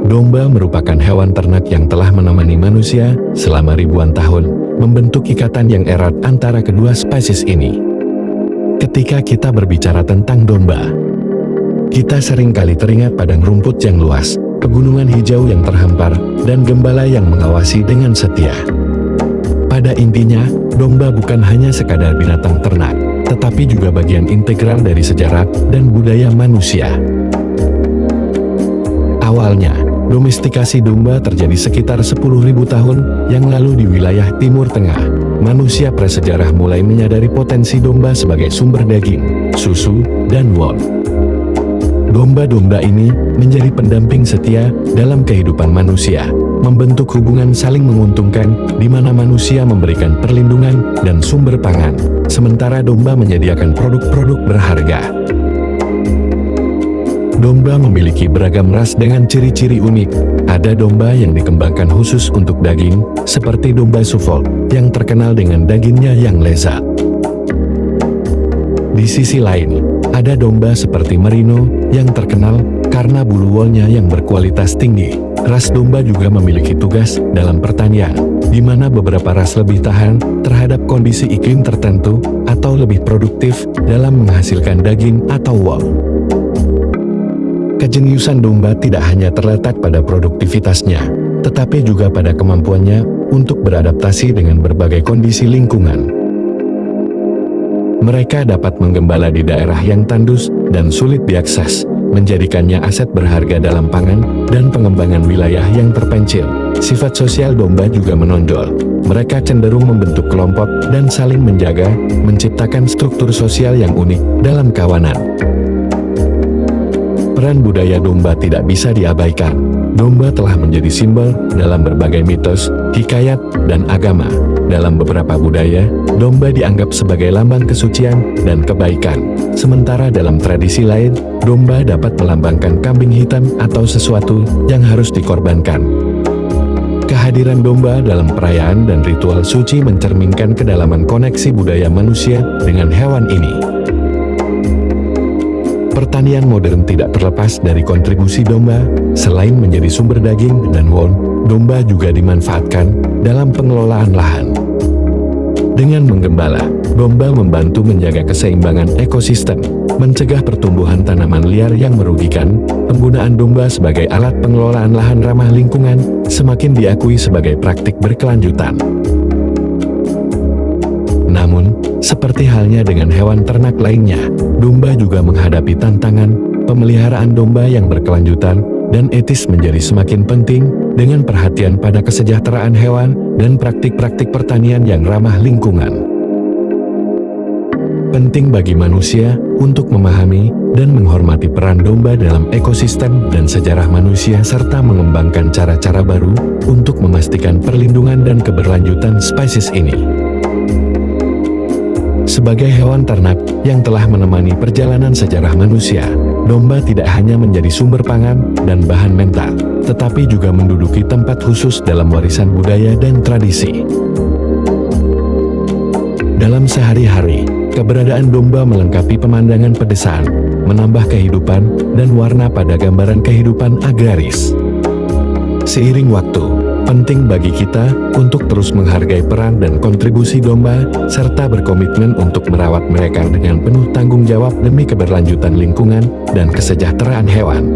Domba merupakan hewan ternak yang telah menemani manusia selama ribuan tahun, membentuk ikatan yang erat antara kedua spesies ini. Ketika kita berbicara tentang domba, kita seringkali teringat padang rumput yang luas, pegunungan hijau yang terhampar, dan gembala yang mengawasi dengan setia. Pada intinya, domba bukan hanya sekadar binatang ternak, tetapi juga bagian integral dari sejarah dan budaya manusia. Awalnya, domestikasi domba terjadi sekitar 10.000 tahun yang lalu di wilayah Timur Tengah. Manusia prasejarah mulai menyadari potensi domba sebagai sumber daging, susu, dan wool. Domba-domba ini menjadi pendamping setia dalam kehidupan manusia, membentuk hubungan saling menguntungkan di mana manusia memberikan perlindungan dan sumber pangan, sementara domba menyediakan produk-produk berharga. Domba memiliki beragam ras dengan ciri-ciri unik. Ada domba yang dikembangkan khusus untuk daging, seperti domba Suffolk, yang terkenal dengan dagingnya yang lezat. Di sisi lain, ada domba seperti Merino, yang terkenal karena bulu woolnya yang berkualitas tinggi. Ras domba juga memiliki tugas dalam pertanian, di mana beberapa ras lebih tahan terhadap kondisi iklim tertentu, atau lebih produktif dalam menghasilkan daging atau wool. Kejeniusan domba tidak hanya terletak pada produktivitasnya, tetapi juga pada kemampuannya untuk beradaptasi dengan berbagai kondisi lingkungan. Mereka dapat menggembala di daerah yang tandus dan sulit diakses, menjadikannya aset berharga dalam pangan dan pengembangan wilayah yang terpencil. Sifat sosial domba juga menonjol. Mereka cenderung membentuk kelompok dan saling menjaga, menciptakan struktur sosial yang unik dalam kawanan. Peran budaya domba tidak bisa diabaikan. Domba telah menjadi simbol dalam berbagai mitos, hikayat, dan agama. Dalam beberapa budaya, domba dianggap sebagai lambang kesucian dan kebaikan. Sementara dalam tradisi lain, domba dapat melambangkan kambing hitam atau sesuatu yang harus dikorbankan. Kehadiran domba dalam perayaan dan ritual suci mencerminkan kedalaman koneksi budaya manusia dengan hewan ini. Pertanian modern tidak terlepas dari kontribusi domba. Selain menjadi sumber daging dan wool, domba juga dimanfaatkan dalam pengelolaan lahan. Dengan menggembala, domba membantu menjaga keseimbangan ekosistem, mencegah pertumbuhan tanaman liar yang merugikan. Penggunaan domba sebagai alat pengelolaan lahan ramah lingkungan semakin diakui sebagai praktik berkelanjutan. Namun, seperti halnya dengan hewan ternak lainnya, domba juga menghadapi tantangan. Pemeliharaan domba yang berkelanjutan dan etis menjadi semakin penting, dengan perhatian pada kesejahteraan hewan dan praktik-praktik pertanian yang ramah lingkungan. Penting bagi manusia untuk memahami dan menghormati peran domba dalam ekosistem dan sejarah manusia, serta mengembangkan cara-cara baru untuk memastikan perlindungan dan keberlanjutan spesies ini. Sebagai hewan ternak yang telah menemani perjalanan sejarah manusia, domba tidak hanya menjadi sumber pangan dan bahan mental, tetapi juga menduduki tempat khusus dalam warisan budaya dan tradisi. Dalam sehari-hari, keberadaan domba melengkapi pemandangan pedesaan, menambah kehidupan dan warna pada gambaran kehidupan agraris. Seiring waktu, penting bagi kita untuk terus menghargai peran dan kontribusi domba, serta berkomitmen untuk merawat mereka dengan penuh tanggung jawab demi keberlanjutan lingkungan dan kesejahteraan hewan.